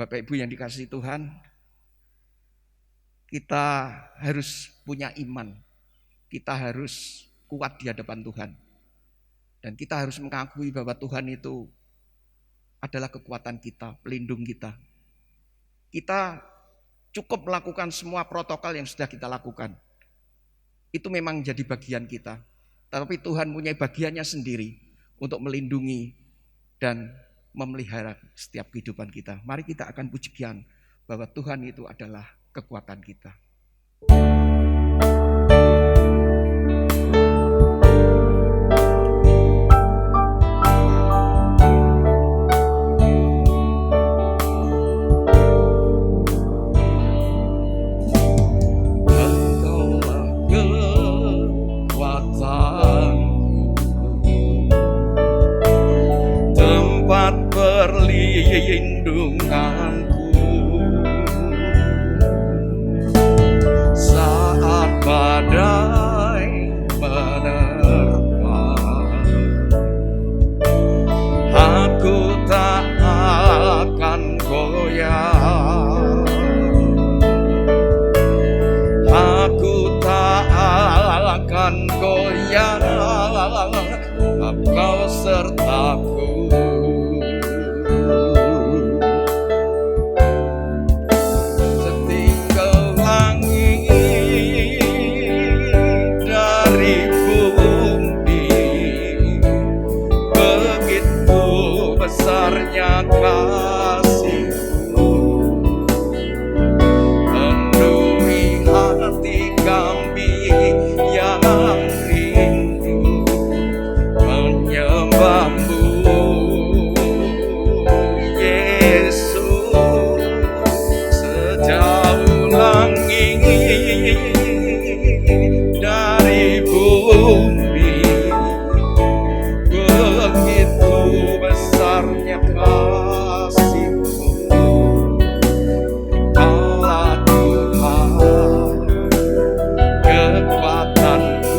Bapak Ibu yang dikasihi Tuhan, kita harus punya iman, kita harus kuat di hadapan Tuhan. Dan kita harus mengakui bahwa Tuhan itu adalah kekuatan kita, pelindung kita. Kita cukup melakukan semua protokol yang sudah kita lakukan. Itu memang jadi bagian kita. Tapi Tuhan punya bagiannya sendiri untuk melindungi dan memelihara setiap kehidupan kita. Mari kita akan pujikan bahwa Tuhan itu adalah kekuatan kita. Perlindunganku saat badai menerpa, aku tak akan goyah, aku tak akan goyah, Engkau sertaku. Besarnya kasih-Mu, penuhi hati kami yang rindu menyembah-Mu, Yesus. Sejauh langit dari bumi, begitu besarnya kasih-Mu, Allah Tuhan, kekuatanku,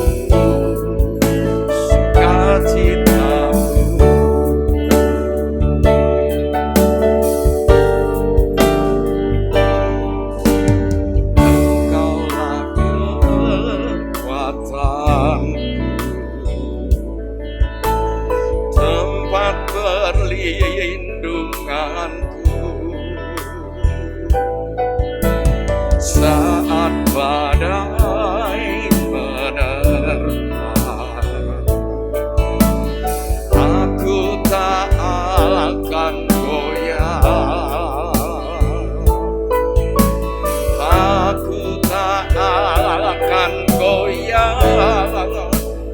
sukacita-Mu. Engkaulah kekuatanku, tempat perlindunganku saat badai menerpa, aku tak akan goyah, aku tak akan goyah,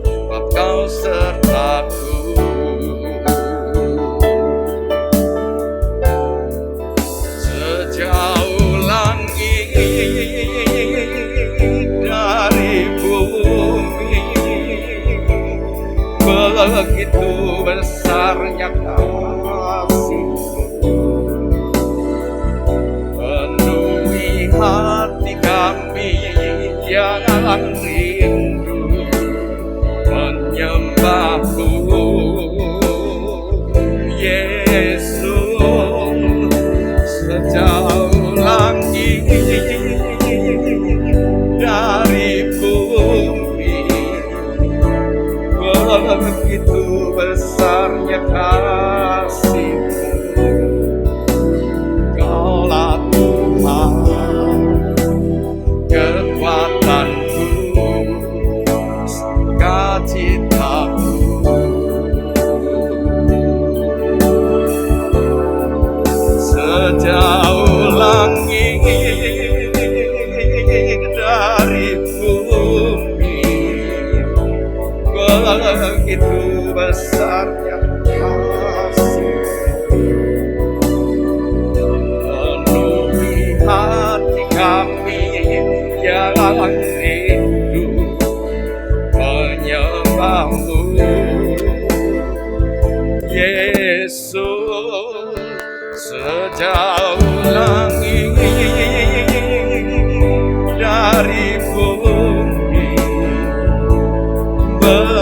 sebab Kau sertaku. Sejauh langit dari bumi, begitu besarnya kasih-Mu, penuhi hati kami yang rindu menyembah-Mu, Yesus. Sejauh langit dari bumi, begitu besarnya kasih-Mu, Kaulah Tuhan, kekuatanku, sukacita-Ku. Sejauh langit dari bumi, begitu besarnya kasih-Mu, penuhi hati kami yang rindu menyembah-Mu, Yesus. Sejauh langit dari bumi,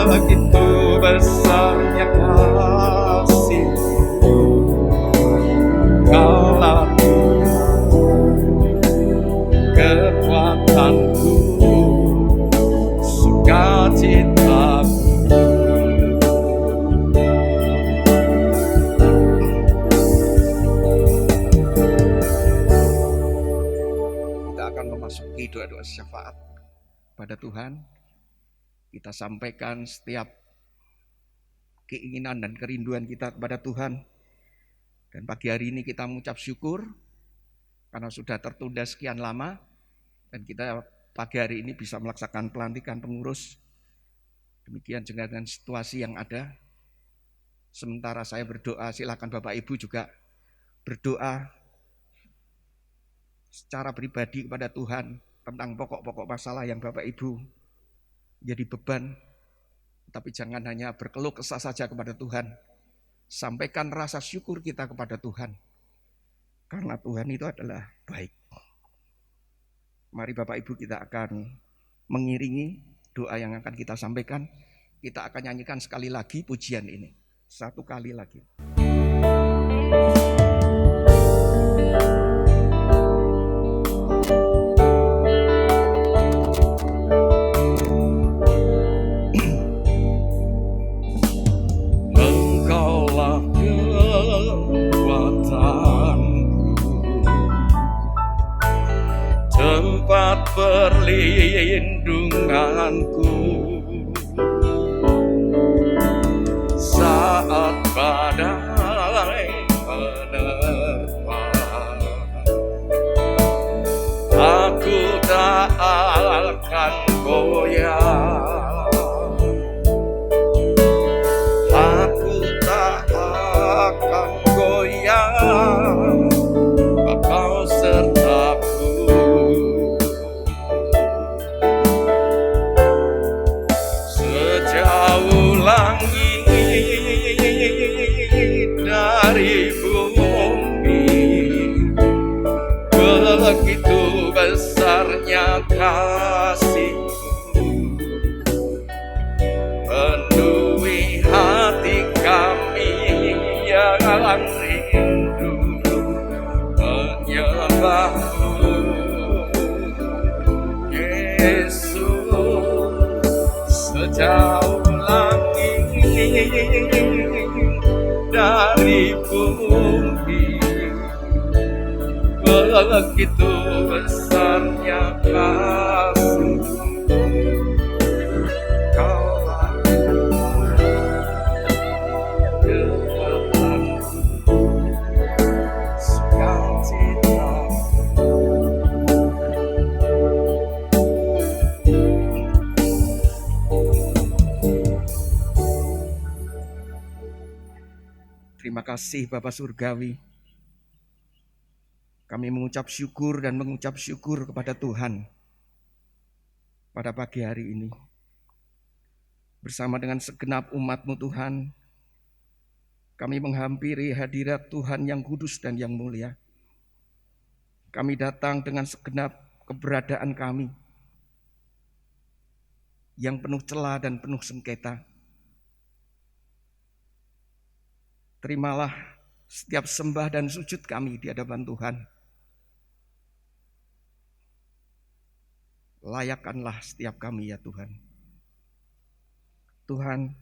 begitu besarnya kasih-Mu, Kaulah mengiringi doa-doa syafaat pada Tuhan. Kita sampaikan setiap keinginan dan kerinduan kita kepada Tuhan. Dan pagi hari ini kita mengucap syukur karena sudah tertunda sekian lama dan kita pagi hari ini bisa melaksanakan pelantikan pengurus. Demikian juga dengan situasi yang ada. Sementara saya berdoa, silakan Bapak Ibu juga berdoa secara pribadi kepada Tuhan tentang pokok-pokok masalah yang Bapak Ibu jadi beban. Tapi jangan hanya berkeluh kesah saja kepada Tuhan. Sampaikan rasa syukur kita kepada Tuhan. Karena Tuhan itu adalah baik. Mari Bapak Ibu kita akan mengiringi doa yang akan kita sampaikan. Kita akan nyanyikan sekali lagi pujian ini. Satu kali lagi. Engkaulah kekuatanku, tempat perlindunganku saat badai menerpa. Aku tak akan goyah, aku tak akan goyah, Kau sertaku. Sejauh langit dari bumi, begitu besarnya kasih-Mu, penuhi hati kami yang rindu menyembah-Mu, Yesus. Sejauh langit dari bumi, begitu besarnya kasih-Mu, Kaulah Tuhanku, sukacita. Terima kasih Bapak Surgawi. Kami mengucap syukur dan mengucap syukur kepada Tuhan pada pagi hari ini. Bersama dengan segenap umat-Mu Tuhan, kami menghampiri hadirat Tuhan yang kudus dan yang mulia. Kami datang dengan segenap keberadaan kami yang penuh celah dan penuh sengketa. Terimalah setiap sembah dan sujud kami di hadapan Tuhan. Layakkanlah setiap kami ya Tuhan. Tuhan,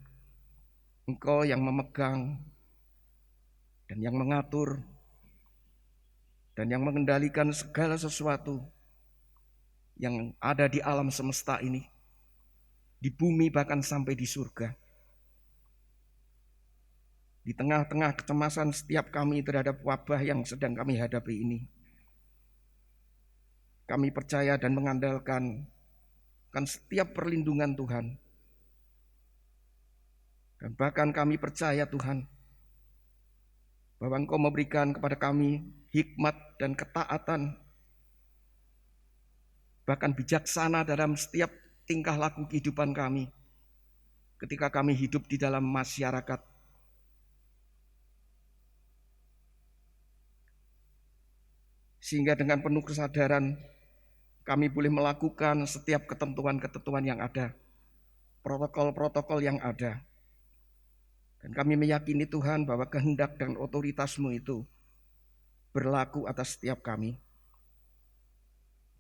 Engkau yang memegang dan yang mengatur dan yang mengendalikan segala sesuatu yang ada di alam semesta ini, di bumi bahkan sampai di surga. Di tengah-tengah kecemasan setiap kami terhadap wabah yang sedang kami hadapi ini, kami percaya dan mengandalkan kan setiap perlindungan Tuhan. Dan bahkan kami percaya Tuhan, bahwa Engkau memberikan kepada kami hikmat dan ketaatan, bahkan bijaksana dalam setiap tingkah laku kehidupan kami, ketika kami hidup di dalam masyarakat. Sehingga dengan penuh kesadaran kami boleh melakukan setiap ketentuan-ketentuan yang ada, protokol-protokol yang ada. Dan kami meyakini Tuhan bahwa kehendak dan otoritas-Mu itu berlaku atas setiap kami.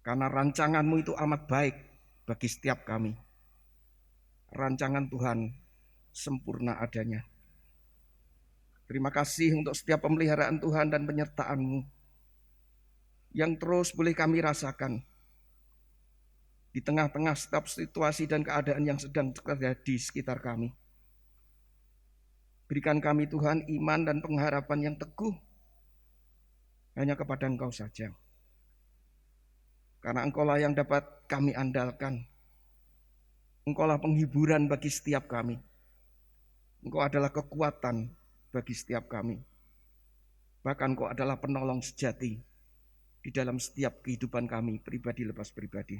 Karena rancangan-Mu itu amat baik bagi setiap kami. Rancangan Tuhan sempurna adanya. Terima kasih untuk setiap pemeliharaan Tuhan dan penyertaan-Mu yang terus boleh kami rasakan di tengah-tengah setiap situasi dan keadaan yang sedang terjadi di sekitar kami. Berikan kami Tuhan iman dan pengharapan yang teguh hanya kepada Engkau saja. Karena Engkaulah yang dapat kami andalkan. Engkaulah penghiburan bagi setiap kami. Engkau adalah kekuatan bagi setiap kami. Bahkan Engkau adalah penolong sejati di dalam setiap kehidupan kami, pribadi lepas pribadi.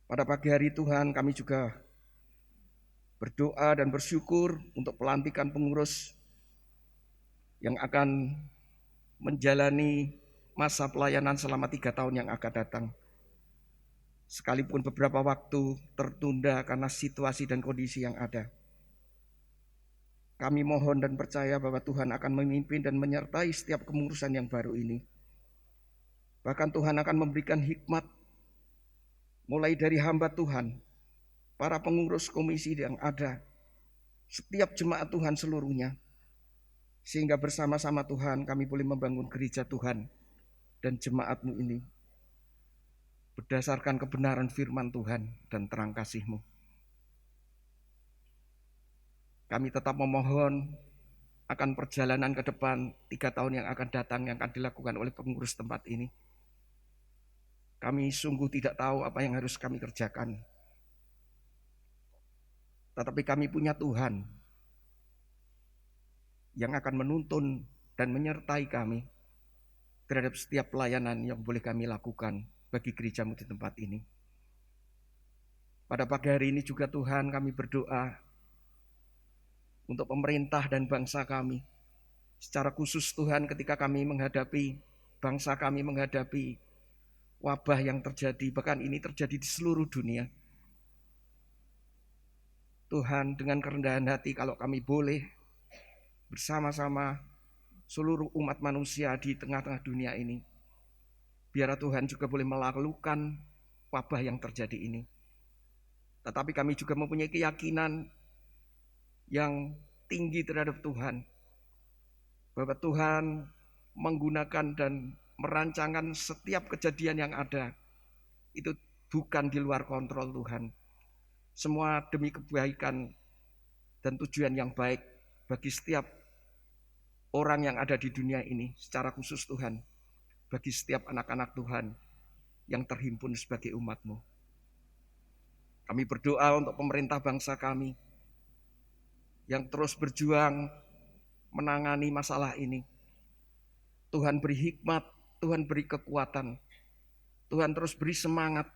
Pada pagi hari Tuhan, kami juga berdoa dan bersyukur untuk pelantikan pengurus yang akan menjalani masa pelayanan selama 3 tahun yang akan datang. Sekalipun beberapa waktu tertunda karena situasi dan kondisi yang ada. Kami mohon dan percaya bahwa Tuhan akan memimpin dan menyertai setiap kepengurusan yang baru ini. Bahkan Tuhan akan memberikan hikmat mulai dari hamba Tuhan, para pengurus komisi yang ada, setiap jemaat Tuhan seluruhnya. Sehingga bersama-sama Tuhan kami boleh membangun gereja Tuhan dan jemaat-Mu ini berdasarkan kebenaran firman Tuhan dan terang kasih-Mu. Kami tetap memohon akan perjalanan ke depan 3 tahun yang akan datang yang akan dilakukan oleh pengurus tempat ini. Kami sungguh tidak tahu apa yang harus kami kerjakan. Tetapi kami punya Tuhan yang akan menuntun dan menyertai kami terhadap setiap pelayanan yang boleh kami lakukan bagi gereja-Mu di tempat ini. Pada pagi hari ini juga Tuhan kami berdoa untuk pemerintah dan bangsa kami. Secara khusus Tuhan ketika kami menghadapi, bangsa kami menghadapi wabah yang terjadi, bahkan ini terjadi di seluruh dunia. Tuhan, dengan kerendahan hati kalau kami boleh bersama-sama seluruh umat manusia di tengah-tengah dunia ini, biar Tuhan juga boleh melakukan wabah yang terjadi ini. Tetapi kami juga mempunyai keyakinan yang tinggi terhadap Tuhan, bahwa Tuhan menggunakan dan merancangkan setiap kejadian yang ada. Itu bukan di luar kontrol Tuhan. Semua demi kebaikan dan tujuan yang baik bagi setiap orang yang ada di dunia ini. Secara khusus Tuhan, bagi setiap anak-anak Tuhan yang terhimpun sebagai umat-Mu. Kami berdoa untuk pemerintah bangsa kami yang terus berjuang menangani masalah ini. Tuhan beri hikmat, Tuhan beri kekuatan, Tuhan terus beri semangat.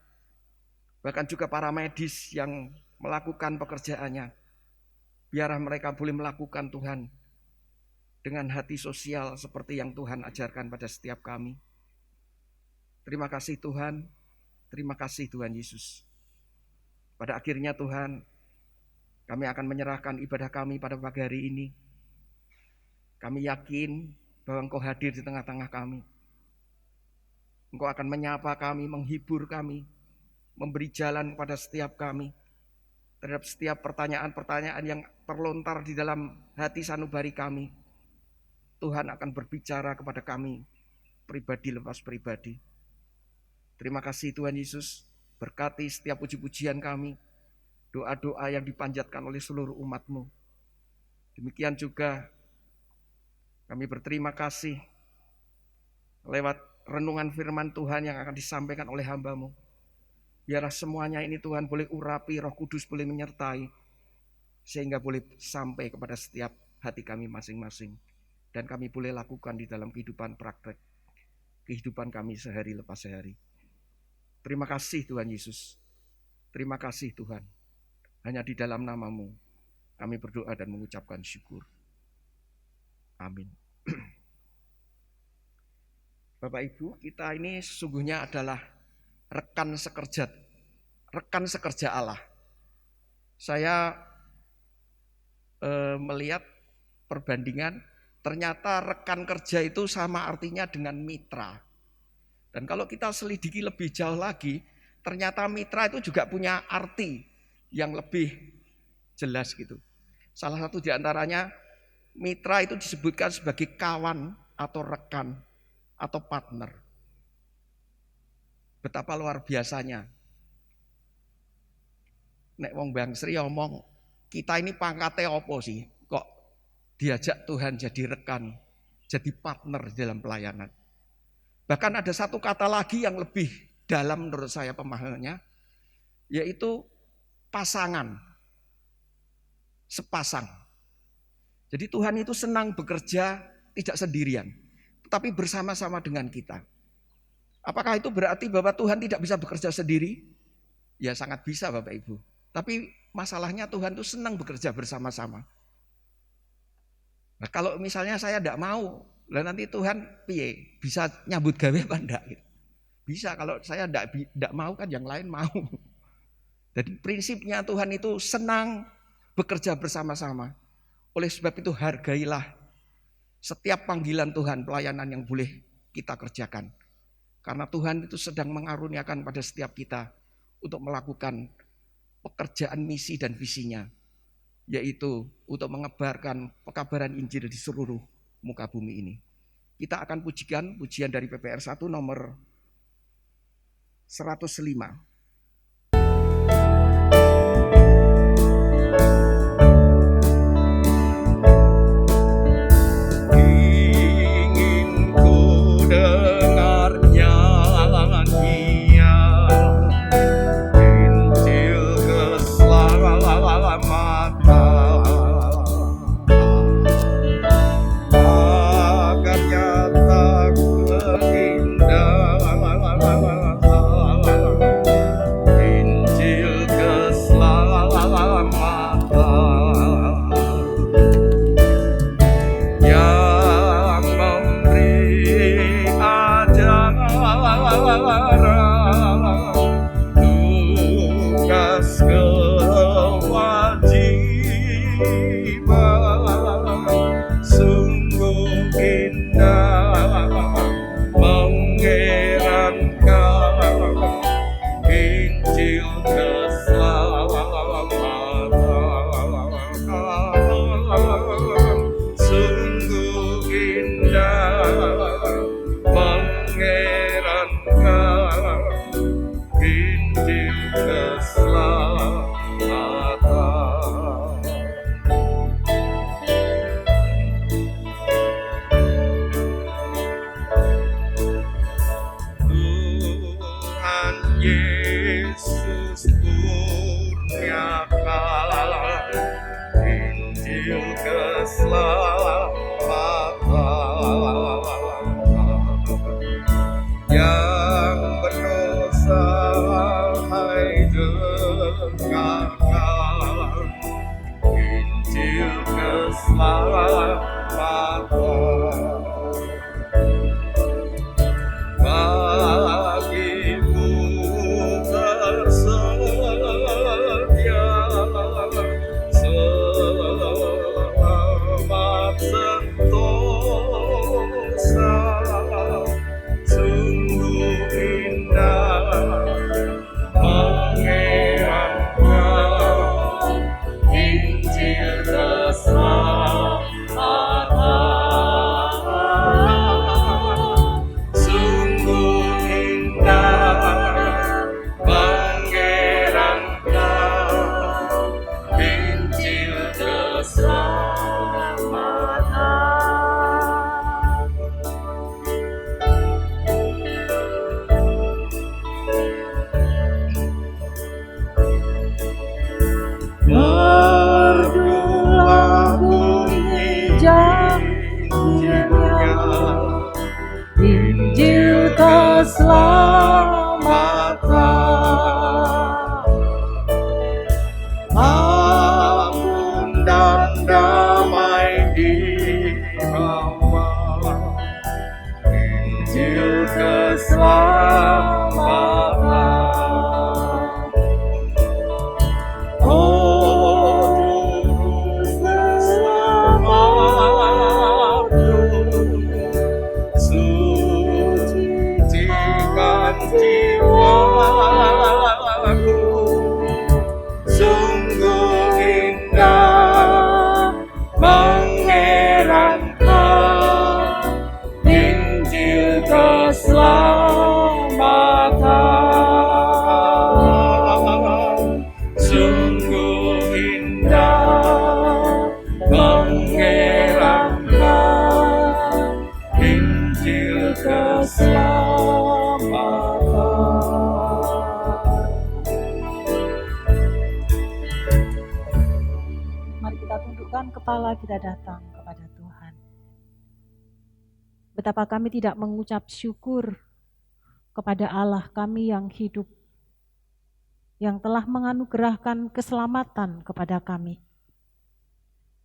Bahkan juga para medis yang melakukan pekerjaannya, biarlah mereka boleh melakukan Tuhan dengan hati sosial seperti yang Tuhan ajarkan pada setiap kami. Terima kasih Tuhan, terima kasih Tuhan Yesus. Pada akhirnya Tuhan, kami akan menyerahkan ibadah kami pada pagi hari ini. Kami yakin bahwa Engkau hadir di tengah-tengah kami. Engkau akan menyapa kami, menghibur kami, memberi jalan kepada setiap kami. Terhadap setiap pertanyaan-pertanyaan yang terlontar di dalam hati sanubari kami. Tuhan akan berbicara kepada kami, pribadi lepas pribadi. Terima kasih Tuhan Yesus, berkati setiap puji-pujian kami, doa-doa yang dipanjatkan oleh seluruh umat-Mu. Demikian juga kami berterima kasih lewat renungan firman Tuhan yang akan disampaikan oleh hamba-Mu. Biarlah semuanya ini Tuhan boleh urapi, Roh Kudus boleh menyertai, sehingga boleh sampai kepada setiap hati kami masing-masing. Dan kami boleh lakukan di dalam kehidupan praktek, kehidupan kami sehari lepas sehari. Terima kasih Tuhan Yesus. Terima kasih Tuhan. Hanya di dalam nama-Mu kami berdoa dan mengucapkan syukur. Amin. Bapak Ibu, kita ini sesungguhnya adalah rekan sekerja Allah. Saya melihat perbandingan, ternyata rekan kerja itu sama artinya dengan mitra. Dan kalau kita selidiki lebih jauh lagi, ternyata mitra itu juga punya arti yang lebih jelas gitu. Salah satu di antaranya, mitra itu disebutkan sebagai kawan atau rekan atau partner. Betapa luar biasanya. Nek wong Bang Sri omong, kita ini pangkatnya opo sih? Kok diajak Tuhan jadi rekan, jadi partner dalam pelayanan. Bahkan ada satu kata lagi yang lebih dalam menurut saya pemahamannya, yaitu pasangan, sepasang. Jadi Tuhan itu senang bekerja tidak sendirian, tetapi bersama-sama dengan kita. Apakah itu berarti bahwa Tuhan tidak bisa bekerja sendiri? Ya sangat bisa Bapak Ibu. Tapi masalahnya Tuhan itu senang bekerja bersama-sama. Nah, kalau misalnya saya tidak mau, lah nanti Tuhan piye? Bisa nyambut gawe apa enggak? Bisa, kalau saya tidak mau kan yang lain mau. Jadi prinsipnya Tuhan itu senang bekerja bersama-sama. Oleh sebab itu hargailah setiap panggilan Tuhan, pelayanan yang boleh kita kerjakan. Karena Tuhan itu sedang mengaruniakan pada setiap kita untuk melakukan pekerjaan misi dan visinya. Yaitu untuk mengebarkan pekabaran Injil di seluruh muka bumi ini. Kita akan pujian dari PPR 1 nomor 105. Keselamatan merendahkan kepala kita datang kepada Tuhan. Betapa kami tidak mengucap syukur kepada Allah kami yang hidup, yang telah menganugerahkan keselamatan kepada kami.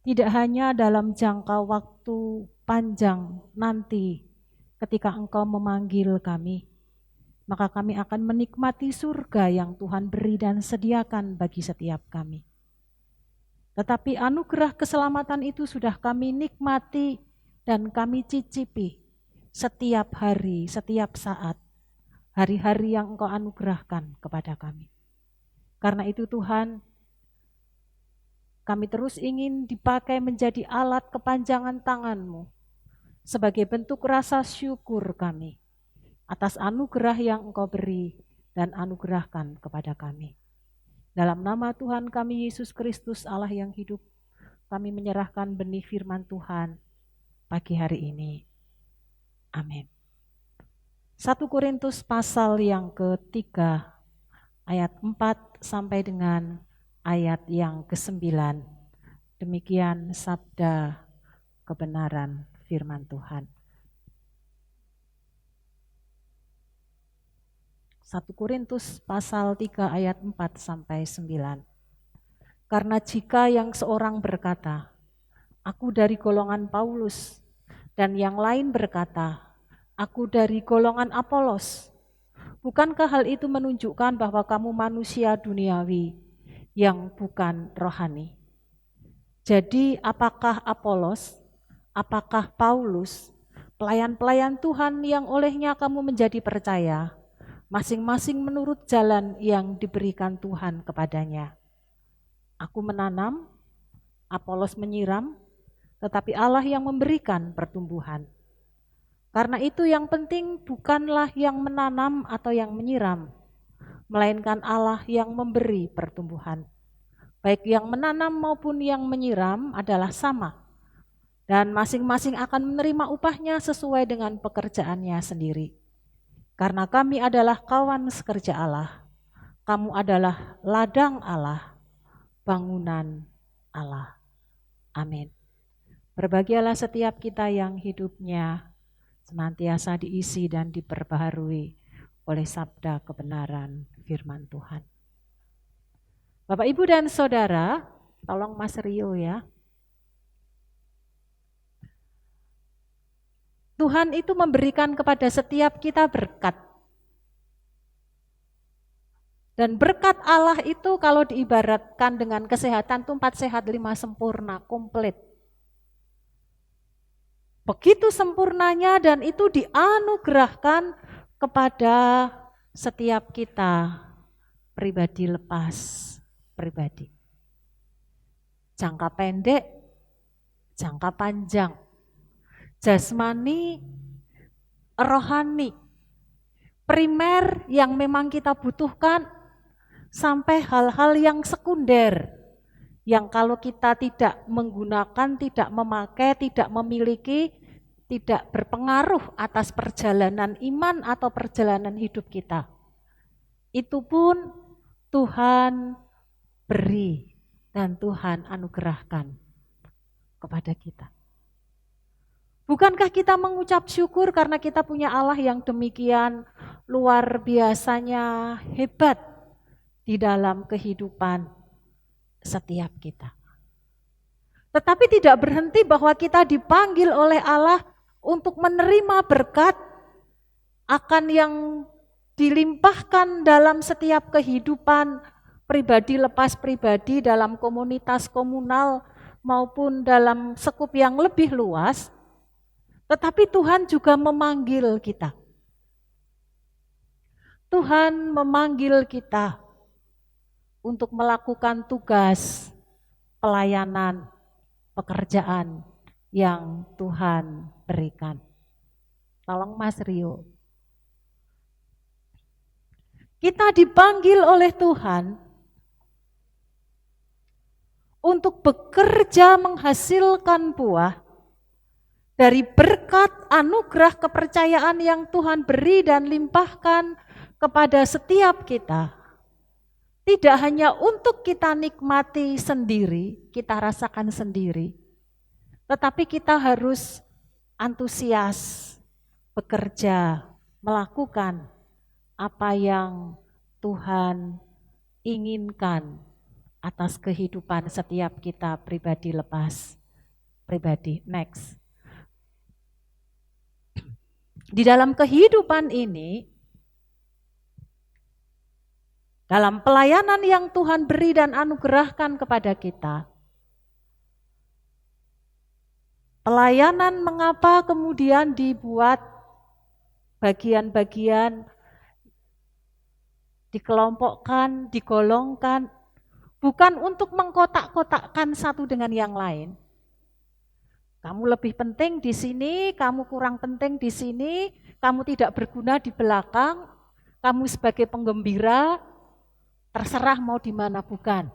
Tidak hanya dalam jangka waktu panjang nanti ketika Engkau memanggil kami, maka kami akan menikmati surga yang Tuhan beri dan sediakan bagi setiap kami. Tetapi anugerah keselamatan itu sudah kami nikmati dan kami cicipi setiap hari, setiap saat, hari-hari yang Engkau anugerahkan kepada kami. Karena itu Tuhan, kami terus ingin dipakai menjadi alat kepanjangan tangan-Mu sebagai bentuk rasa syukur kami atas anugerah yang Engkau beri dan anugerahkan kepada kami. Dalam nama Tuhan kami Yesus Kristus Allah yang hidup, kami menyerahkan benih firman Tuhan pagi hari ini. Amin. 1 Korintus pasal yang ketiga, ayat 4 sampai dengan ayat yang ke-9. Demikian sabda kebenaran firman Tuhan. 1 Korintus pasal 3 ayat 4 sampai 9. Karena jika yang seorang berkata, aku dari golongan Paulus, dan yang lain berkata, aku dari golongan Apolos, bukankah hal itu menunjukkan bahwa kamu manusia duniawi yang bukan rohani? Jadi apakah Apolos, apakah Paulus, pelayan-pelayan Tuhan yang olehnya kamu menjadi percaya, masing-masing menurut jalan yang diberikan Tuhan kepadanya. Aku menanam, Apolos menyiram, tetapi Allah yang memberikan pertumbuhan. Karena itu yang penting bukanlah yang menanam atau yang menyiram, melainkan Allah yang memberi pertumbuhan. Baik yang menanam maupun yang menyiram adalah sama, dan masing-masing akan menerima upahnya sesuai dengan pekerjaannya sendiri. Karena kami adalah kawan sekerja Allah, kamu adalah ladang Allah, bangunan Allah. Amin. Berbahagialah setiap kita yang hidupnya senantiasa diisi dan diperbaharui oleh sabda kebenaran firman Tuhan. Bapak, Ibu, dan Saudara, tolong Mas Rio ya. Tuhan itu memberikan kepada setiap kita berkat. Dan berkat Allah itu kalau diibaratkan dengan kesehatan itu 4 sehat 5 sempurna, komplit. Begitu sempurnanya dan itu dianugerahkan kepada setiap kita pribadi lepas pribadi. Jangka pendek, jangka panjang. Jasmani, rohani, primer yang memang kita butuhkan, sampai hal-hal yang sekunder, yang kalau kita tidak menggunakan, tidak memakai, tidak memiliki, tidak berpengaruh atas perjalanan iman atau perjalanan hidup kita. Itu pun Tuhan beri dan Tuhan anugerahkan kepada kita. Bukankah kita mengucap syukur karena kita punya Allah yang demikian luar biasanya hebat di dalam kehidupan setiap kita. Tetapi tidak berhenti bahwa kita dipanggil oleh Allah untuk menerima berkat akan yang dilimpahkan dalam setiap kehidupan pribadi lepas pribadi, dalam komunitas komunal maupun dalam skup yang lebih luas. Tetapi Tuhan juga memanggil kita. Tuhan memanggil kita untuk melakukan tugas, pelayanan, pekerjaan yang Tuhan berikan. Tolong Mas Rio. Kita dipanggil oleh Tuhan untuk bekerja menghasilkan buah dari berkat anugerah kepercayaan yang Tuhan beri dan limpahkan kepada setiap kita. Tidak hanya untuk kita nikmati sendiri, kita rasakan sendiri, tetapi kita harus antusias, bekerja, melakukan apa yang Tuhan inginkan atas kehidupan setiap kita pribadi lepas pribadi. Next. Di dalam kehidupan ini, dalam pelayanan yang Tuhan beri dan anugerahkan kepada kita, pelayanan mengapa kemudian dibuat bagian-bagian, dikelompokkan, digolongkan, bukan untuk mengkotak-kotakkan satu dengan yang lain. Kamu lebih penting di sini, kamu kurang penting di sini, kamu tidak berguna di belakang, kamu sebagai penggembira, terserah mau di mana, bukan.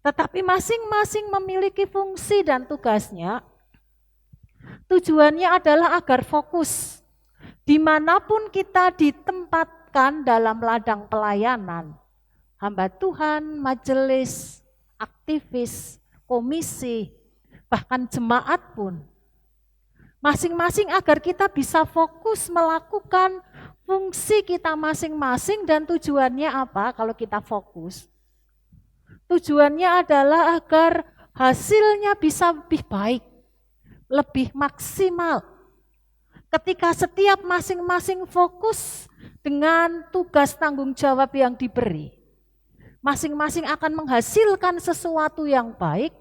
Tetapi masing-masing memiliki fungsi dan tugasnya. Tujuannya adalah agar fokus. Dimanapun kita ditempatkan dalam ladang pelayanan, hamba Tuhan, majelis, aktivis, komisi, bahkan jemaat pun, masing-masing agar kita bisa fokus melakukan fungsi kita masing-masing. Dan tujuannya apa kalau kita fokus? Tujuannya adalah agar hasilnya bisa lebih baik, lebih maksimal. Ketika setiap masing-masing fokus dengan tugas tanggung jawab yang diberi, masing-masing akan menghasilkan sesuatu yang baik,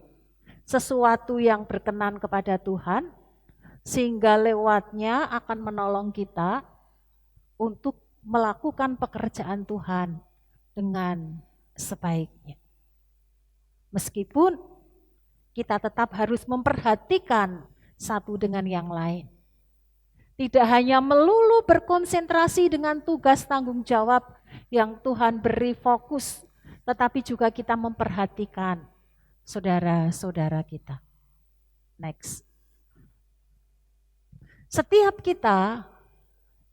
sesuatu yang berkenan kepada Tuhan, sehingga lewatnya akan menolong kita untuk melakukan pekerjaan Tuhan dengan sebaiknya. Meskipun kita tetap harus memperhatikan satu dengan yang lain. Tidak hanya melulu berkonsentrasi dengan tugas tanggung jawab yang Tuhan beri fokus, tetapi juga kita memperhatikan saudara-saudara kita. Next. Setiap kita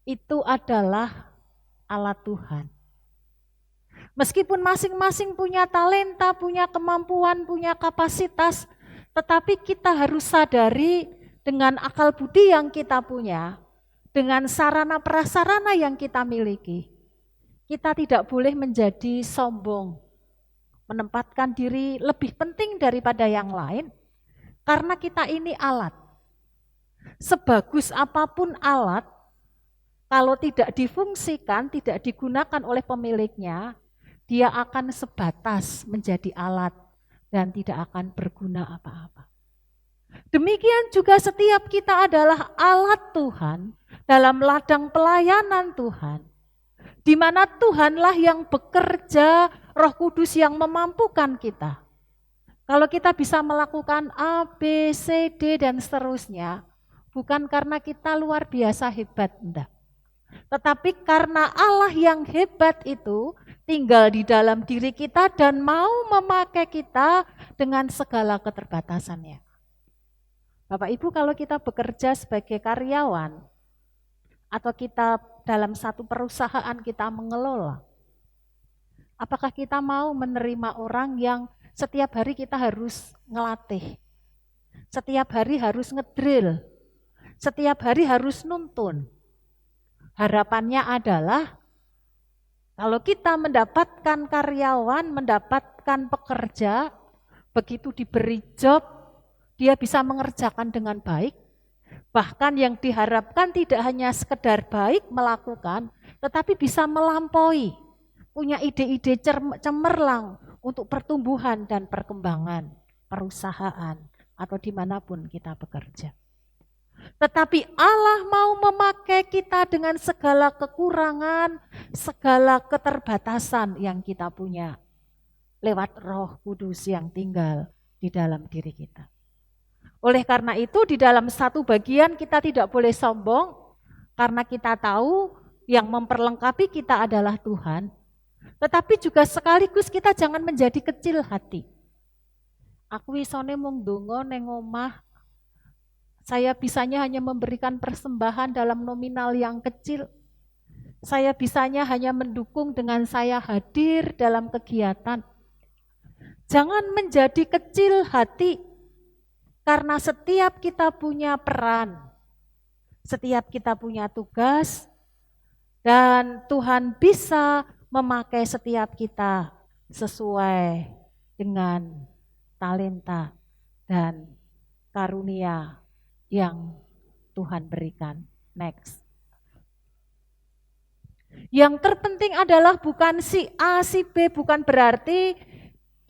itu adalah alat Tuhan. Meskipun masing-masing punya talenta, punya kemampuan, punya kapasitas, tetapi kita harus sadari dengan akal budi yang kita punya, dengan sarana prasarana yang kita miliki, kita tidak boleh menjadi sombong, menempatkan diri lebih penting daripada yang lain, karena kita ini alat. Sebagus apapun alat, kalau tidak difungsikan, tidak digunakan oleh pemiliknya, dia akan sebatas menjadi alat dan tidak akan berguna apa-apa. Demikian juga setiap kita adalah alat Tuhan dalam ladang pelayanan Tuhan, di mana Tuhanlah yang bekerja, Roh Kudus yang memampukan kita. Kalau kita bisa melakukan A, B, C, D, dan seterusnya, bukan karena kita luar biasa hebat, enggak. Tetapi karena Allah yang hebat itu tinggal di dalam diri kita dan mau memakai kita dengan segala keterbatasannya. Bapak Ibu, kalau kita bekerja sebagai karyawan atau kita dalam satu perusahaan kita mengelola, apakah kita mau menerima orang yang setiap hari kita harus ngelatih, setiap hari harus ngedrill, setiap hari harus nuntun? Harapannya adalah kalau kita mendapatkan karyawan, mendapatkan pekerja, begitu diberi job, dia bisa mengerjakan dengan baik. Bahkan yang diharapkan tidak hanya sekedar baik melakukan, tetapi bisa melampaui, punya ide-ide cemerlang untuk pertumbuhan dan perkembangan perusahaan atau dimanapun kita bekerja. Tetapi Allah mau memakai kita dengan segala kekurangan, segala keterbatasan yang kita punya, lewat Roh Kudus yang tinggal di dalam diri kita. Oleh karena itu di dalam satu bagian kita tidak boleh sombong, karena kita tahu yang memperlengkapi kita adalah Tuhan. Tetapi juga sekaligus kita jangan menjadi kecil hati. Aku isone mung ndonga ning omah, saya bisanya hanya memberikan persembahan dalam nominal yang kecil. Saya bisanya hanya mendukung dengan saya hadir dalam kegiatan. Jangan menjadi kecil hati, karena setiap kita punya peran, setiap kita punya tugas, dan Tuhan bisa memakai setiap kita sesuai dengan talenta dan karunia yang Tuhan berikan. Next. Yang terpenting adalah bukan si A, si B, bukan berarti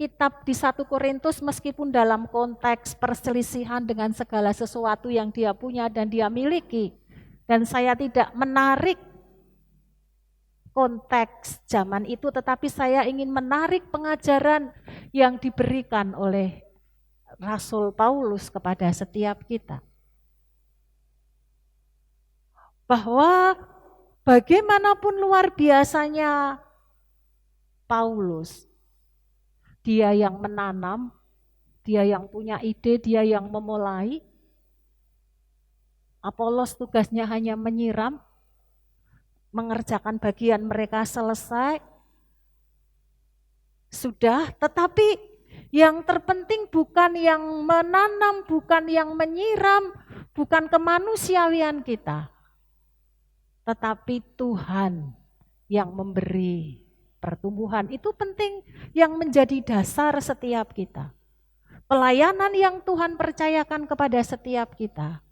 kitab di 1 Korintus meskipun dalam konteks perselisihan dengan segala sesuatu yang dia punya dan dia miliki. Dan saya tidak menarik konteks zaman itu, tetapi saya ingin menarik pengajaran yang diberikan oleh Rasul Paulus kepada setiap kita. Bahwa bagaimanapun luar biasanya Paulus, dia yang menanam, dia yang punya ide, dia yang memulai. Apolos tugasnya hanya menyiram, mengerjakan bagian mereka selesai. Sudah, tetapi yang terpenting bukan yang menanam, bukan yang menyiram, bukan kemanusiawian kita. Tetapi Tuhan yang memberi pertumbuhan, itu penting, yang menjadi dasar setiap kita. Pelayanan yang Tuhan percayakan kepada setiap kita,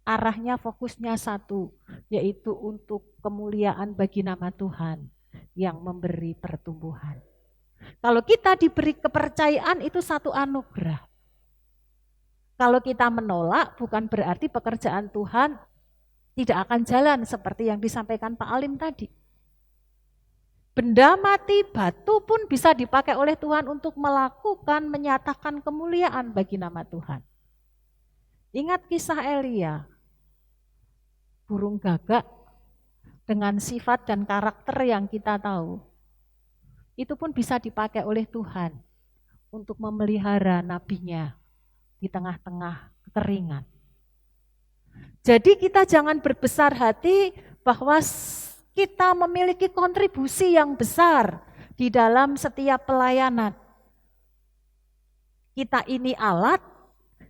arahnya fokusnya satu, yaitu untuk kemuliaan bagi nama Tuhan yang memberi pertumbuhan. Kalau kita diberi kepercayaan itu satu anugerah. Kalau kita menolak bukan berarti pekerjaan Tuhan tidak akan jalan seperti yang disampaikan Pak Alim tadi. Benda mati, batu pun bisa dipakai oleh Tuhan untuk melakukan, menyatakan kemuliaan bagi nama Tuhan. Ingat kisah Elia, burung gagak dengan sifat dan karakter yang kita tahu. Itu pun bisa dipakai oleh Tuhan untuk memelihara nabinya di tengah-tengah kekeringan. Jadi kita jangan berbesar hati bahwa kita memiliki kontribusi yang besar di dalam setiap pelayanan. Kita ini alat,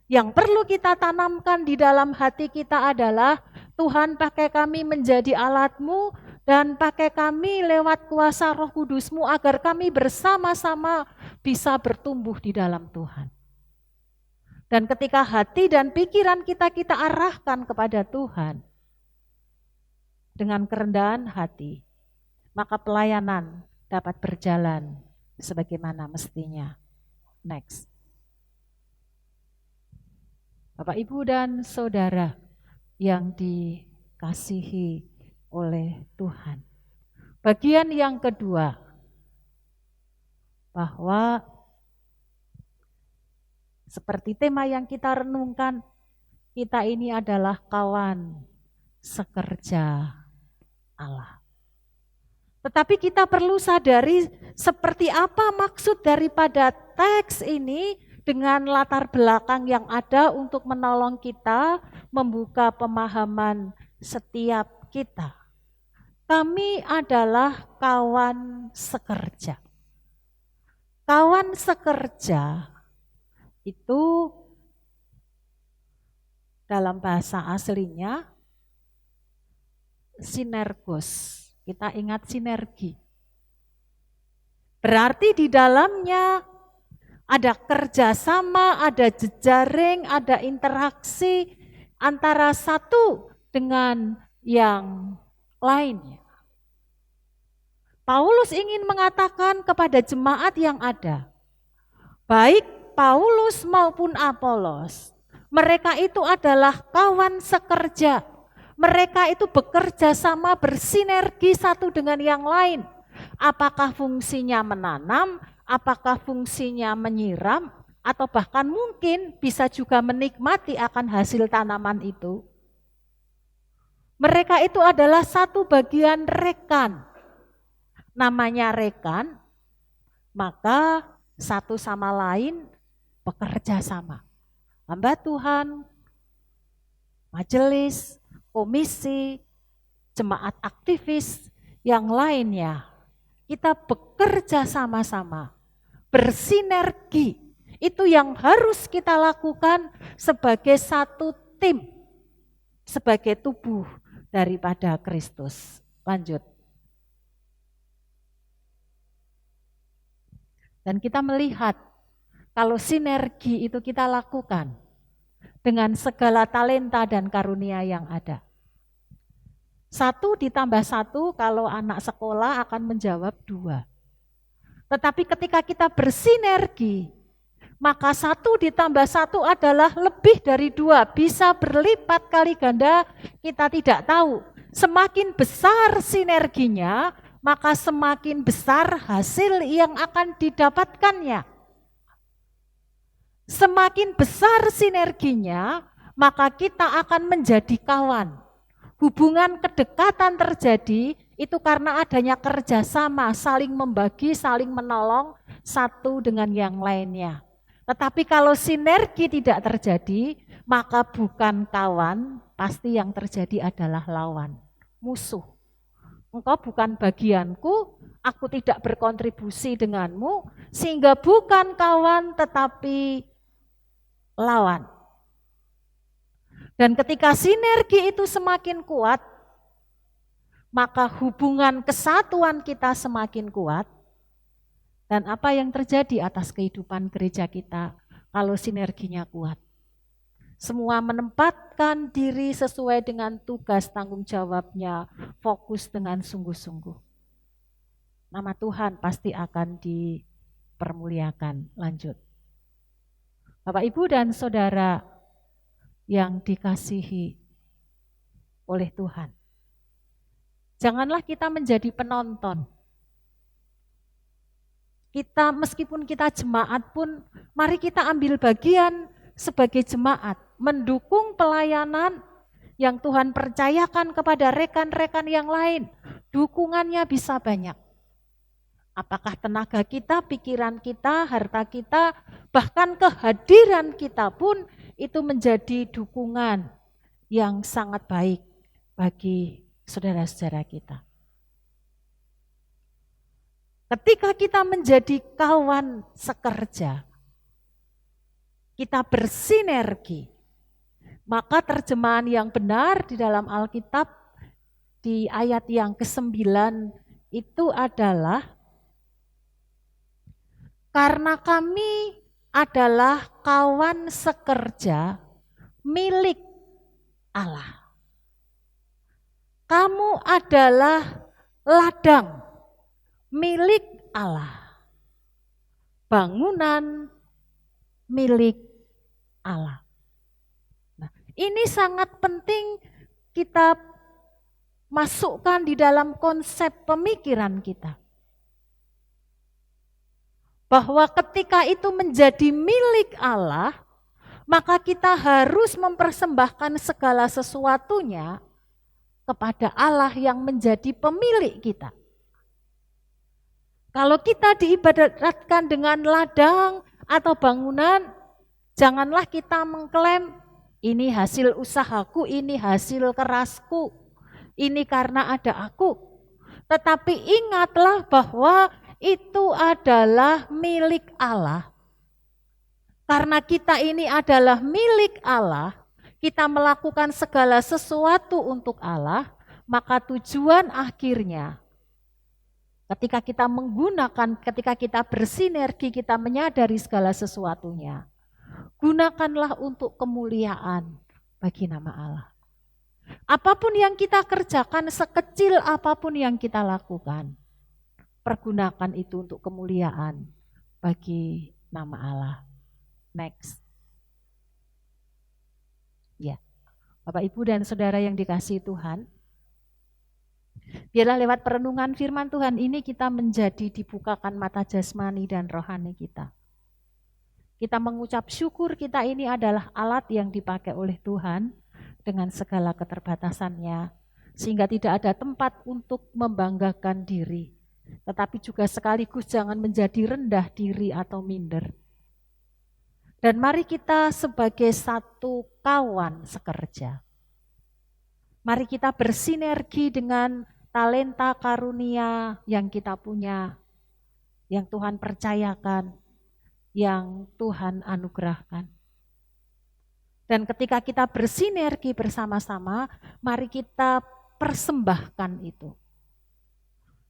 yang perlu kita tanamkan di dalam hati kita adalah Tuhan pakai kami menjadi alat-Mu dan pakai kami lewat kuasa Roh Kudus-Mu agar kami bersama-sama bisa bertumbuh di dalam Tuhan. Dan ketika hati dan pikiran kita arahkan kepada Tuhan dengan kerendahan hati, maka pelayanan dapat berjalan sebagaimana mestinya. Next. Bapak, Ibu, dan Saudara yang dikasihi oleh Tuhan. Bagian yang kedua, bahwa seperti tema yang kita renungkan, kita ini adalah kawan sekerja Allah. Tetapi kita perlu sadari seperti apa maksud daripada teks ini dengan latar belakang yang ada untuk menolong kita membuka pemahaman setiap kita. Kami adalah kawan sekerja. Kawan sekerja itu dalam bahasa aslinya sinergos. Kita ingat sinergi. Berarti di dalamnya ada kerjasama, ada jejaring, ada interaksi antara satu dengan yang lainnya. Paulus ingin mengatakan kepada jemaat yang ada, baik Paulus maupun Apolos, mereka itu adalah kawan sekerja. Mereka itu bekerja sama, bersinergi satu dengan yang lain. Apakah fungsinya menanam, apakah fungsinya menyiram, atau bahkan mungkin bisa juga menikmati akan hasil tanaman itu. Mereka itu adalah satu bagian rekan. Namanya rekan, maka satu sama lain bekerja sama. Hamba Tuhan, majelis, komisi, jemaat aktivis, yang lainnya. Kita bekerja sama-sama, bersinergi. Itu yang harus kita lakukan sebagai satu tim, sebagai tubuh daripada Kristus. Lanjut. Dan kita melihat kalau sinergi itu kita lakukan dengan segala talenta dan karunia yang ada. 1 ditambah 1 kalau anak sekolah akan menjawab 2. Tetapi ketika kita bersinergi, maka 1 ditambah 1 adalah lebih dari 2, bisa berlipat kali ganda, kita tidak tahu. Semakin besar sinerginya, maka semakin besar hasil yang akan didapatkannya. Semakin besar sinerginya, maka kita akan menjadi kawan. Hubungan kedekatan terjadi itu karena adanya kerjasama, saling membagi, saling menolong satu dengan yang lainnya. Tetapi kalau sinergi tidak terjadi, maka bukan kawan, pasti yang terjadi adalah lawan, musuh. Engkau bukan bagianku, aku tidak berkontribusi denganmu, sehingga bukan kawan tetapi lawan. Dan ketika sinergi itu semakin kuat, maka hubungan kesatuan kita semakin kuat. Dan apa yang terjadi atas kehidupan gereja kita kalau sinerginya kuat? Semua menempatkan diri sesuai dengan tugas tanggung jawabnya, fokus dengan sungguh-sungguh. Nama Tuhan pasti akan dipermuliakan. Lanjut. Bapak, Ibu, dan Saudara yang dikasihi oleh Tuhan. Janganlah kita menjadi penonton. Kita meskipun kita jemaat pun, mari kita ambil bagian sebagai jemaat, mendukung pelayanan yang Tuhan percayakan kepada rekan-rekan yang lain. Dukungannya bisa banyak. Apakah tenaga kita, pikiran kita, harta kita, bahkan kehadiran kita pun itu menjadi dukungan yang sangat baik bagi saudara-saudara kita. Ketika kita menjadi kawan sekerja, kita bersinergi, maka terjemahan yang benar di dalam Alkitab di ayat yang ke-9 itu adalah karena kami adalah kawan sekerja milik Allah. Kamu adalah ladang milik Allah, bangunan milik Allah. Nah, ini sangat penting kita masukkan di dalam konsep pemikiran kita. Bahwa ketika itu menjadi milik Allah, maka kita harus mempersembahkan segala sesuatunya kepada Allah yang menjadi pemilik kita. Kalau kita diibadatkan dengan ladang atau bangunan, janganlah kita mengklaim ini hasil usahaku, ini hasil kerasku, ini karena ada aku. Tetapi ingatlah bahwa itu adalah milik Allah. Karena kita ini adalah milik Allah, kita melakukan segala sesuatu untuk Allah, maka tujuan akhirnya ketika kita menggunakan, ketika kita bersinergi, kita menyadari segala sesuatunya. Gunakanlah untuk kemuliaan bagi nama Allah. Apapun yang kita kerjakan, sekecil apapun yang kita lakukan, pergunakan itu untuk kemuliaan bagi nama Allah. Next. Ya, Bapak, Ibu, dan Saudara yang dikasihi Tuhan, biarlah lewat perenungan firman Tuhan ini kita menjadi dibukakan mata jasmani dan rohani kita. Kita mengucap syukur kita ini adalah alat yang dipakai oleh Tuhan dengan segala keterbatasannya, sehingga tidak ada tempat untuk membanggakan diri, tetapi juga sekaligus jangan menjadi rendah diri atau minder. Dan mari kita sebagai satu kawan sekerja, Mari kita bersinergi dengan talenta karunia yang kita punya, yang Tuhan percayakan, yang Tuhan anugerahkan. Dan ketika kita bersinergi bersama-sama, mari kita persembahkan itu.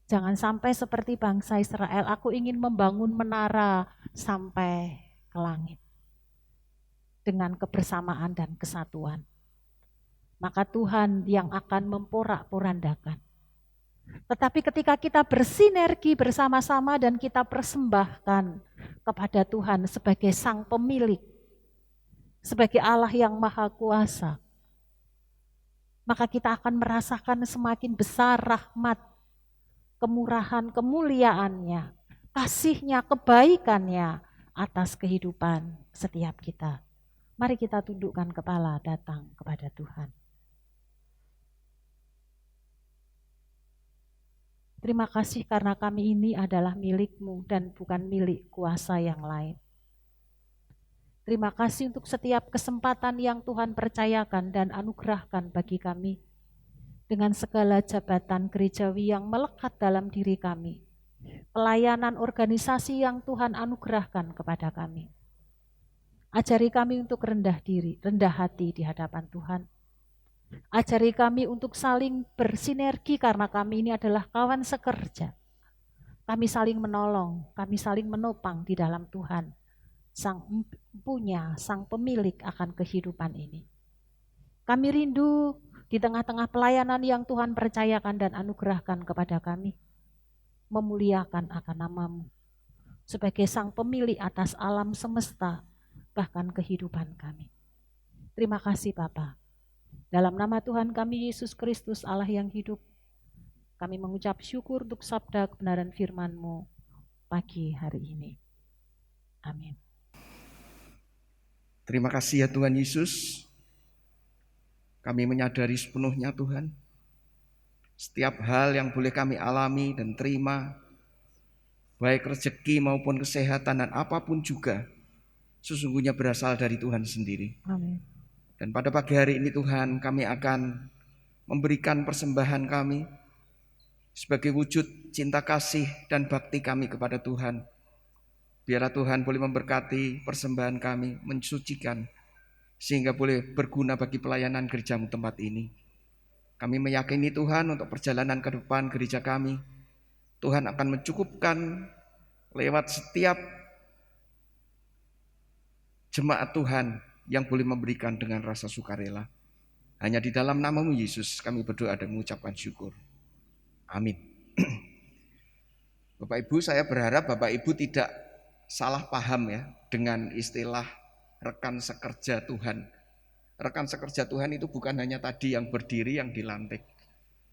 Jangan sampai seperti bangsa Israel, aku ingin membangun menara sampai ke langit. Dengan kebersamaan dan kesatuan. Maka Tuhan yang akan memporak-porandakan. Tetapi ketika kita bersinergi bersama-sama dan kita persembahkan kepada Tuhan sebagai Sang Pemilik, sebagai Allah yang Maha Kuasa, maka kita akan merasakan semakin besar rahmat, kemurahan, kemuliaannya, kasih-Nya, kebaikan-Nya atas kehidupan setiap kita. Mari kita tundukkan kepala datang kepada Tuhan. Terima kasih karena kami ini adalah milik-Mu dan bukan milik kuasa yang lain. Terima kasih untuk setiap kesempatan yang Tuhan percayakan dan anugerahkan bagi kami. Dengan segala jabatan gerejawi yang melekat dalam diri kami. Pelayanan organisasi yang Tuhan anugerahkan kepada kami. Ajari kami untuk rendah diri, rendah hati di hadapan Tuhan. Ajari kami untuk saling bersinergi karena kami ini adalah kawan sekerja. Kami saling menolong, kami saling menopang di dalam Tuhan. Sang Empunya, Sang Pemilik akan kehidupan ini. Kami rindu di tengah-tengah pelayanan yang Tuhan percayakan dan anugerahkan kepada kami. Memuliakan akan nama-Mu. Sebagai Sang Pemilik atas alam semesta, bahkan kehidupan kami. Terima kasih Bapa. Dalam nama Tuhan kami Yesus Kristus Allah yang hidup, kami mengucap syukur untuk sabda kebenaran firman-Mu pagi hari ini. Amin. Terima kasih ya Tuhan Yesus. Kami menyadari sepenuhnya Tuhan, setiap hal yang boleh kami alami dan terima, baik rezeki maupun kesehatan dan apapun juga, sesungguhnya berasal dari Tuhan sendiri. Amin. Dan pada pagi hari ini Tuhan, kami akan memberikan persembahan kami sebagai wujud cinta kasih dan bakti kami kepada Tuhan. Biarlah Tuhan boleh memberkati persembahan kami, mensucikan, sehingga boleh berguna bagi pelayanan gereja-Mu tempat ini. Kami meyakini Tuhan untuk perjalanan ke depan gereja kami, Tuhan akan mencukupkan lewat setiap jemaat Tuhan yang boleh memberikan dengan rasa sukarela. Hanya di dalam nama-Mu Yesus kami berdoa dan mengucapkan syukur. Amin. Bapak Ibu, saya berharap Bapak Ibu tidak salah paham ya dengan istilah rekan sekerja Tuhan. Rekan sekerja Tuhan itu bukan hanya tadi yang berdiri yang dilantik,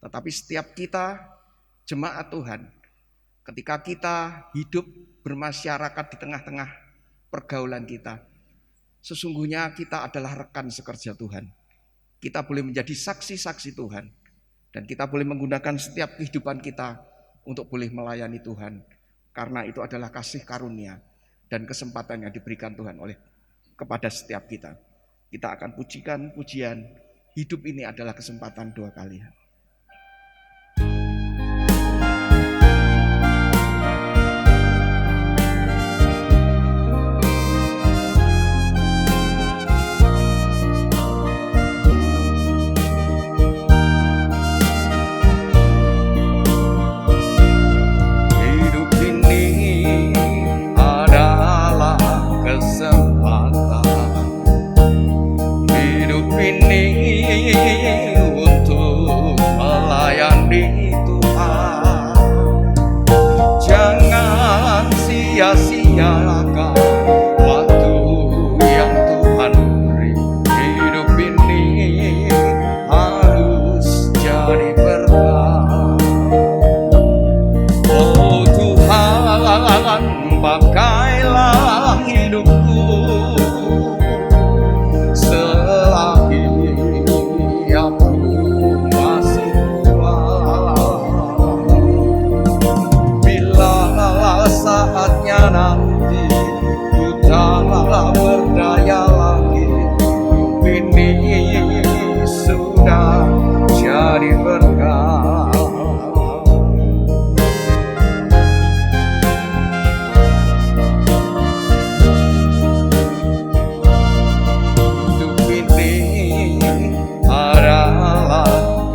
tetapi setiap kita jemaat Tuhan, ketika kita hidup bermasyarakat di tengah-tengah pergaulan kita, sesungguhnya kita adalah rekan sekerja Tuhan. Kita boleh menjadi saksi-saksi Tuhan. Dan kita boleh menggunakan setiap kehidupan kita untuk boleh melayani Tuhan. Karena itu adalah kasih karunia dan kesempatan yang diberikan Tuhan kepada setiap kita. Kita akan pujikan pujian, hidup ini adalah kesempatan dua kali. Hidup ini untuk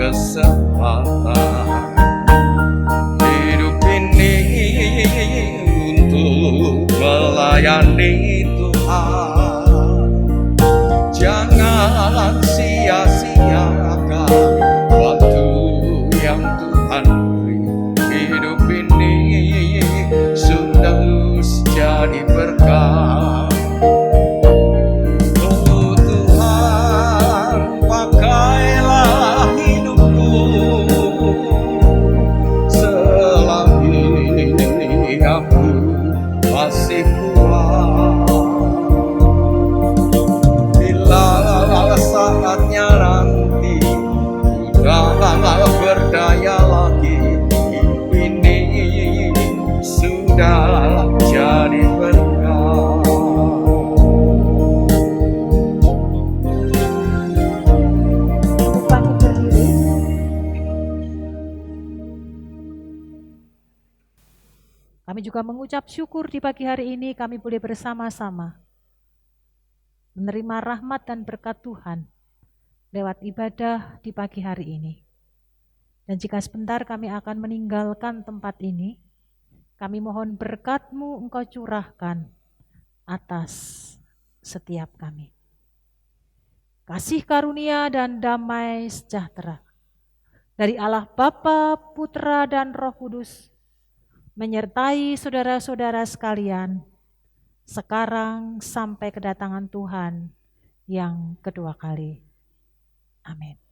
kesempatan hidup ini untuk melayani Tuhan. Jangan sia-siakan waktu yang Tuhan beri. Hidup ini sudah jadi berkah. Oh Tuhan, pakailah hidupku selagi aku masih kuat. Bila saatnya nanti udah berdaya lagi, hidup ini sudah jadi berkah. Bangkit berdiri. Kami juga mengucap syukur di pagi hari ini kami boleh bersama-sama menerima rahmat dan berkat Tuhan lewat ibadah di pagi hari ini. Dan jika sebentar kami akan meninggalkan tempat ini, kami mohon berkat-Mu Engkau curahkan atas setiap kami. Kasih karunia dan damai sejahtera dari Allah Bapa, Putra, dan Roh Kudus menyertai saudara-saudara sekalian sekarang sampai kedatangan Tuhan yang kedua kali. Amin.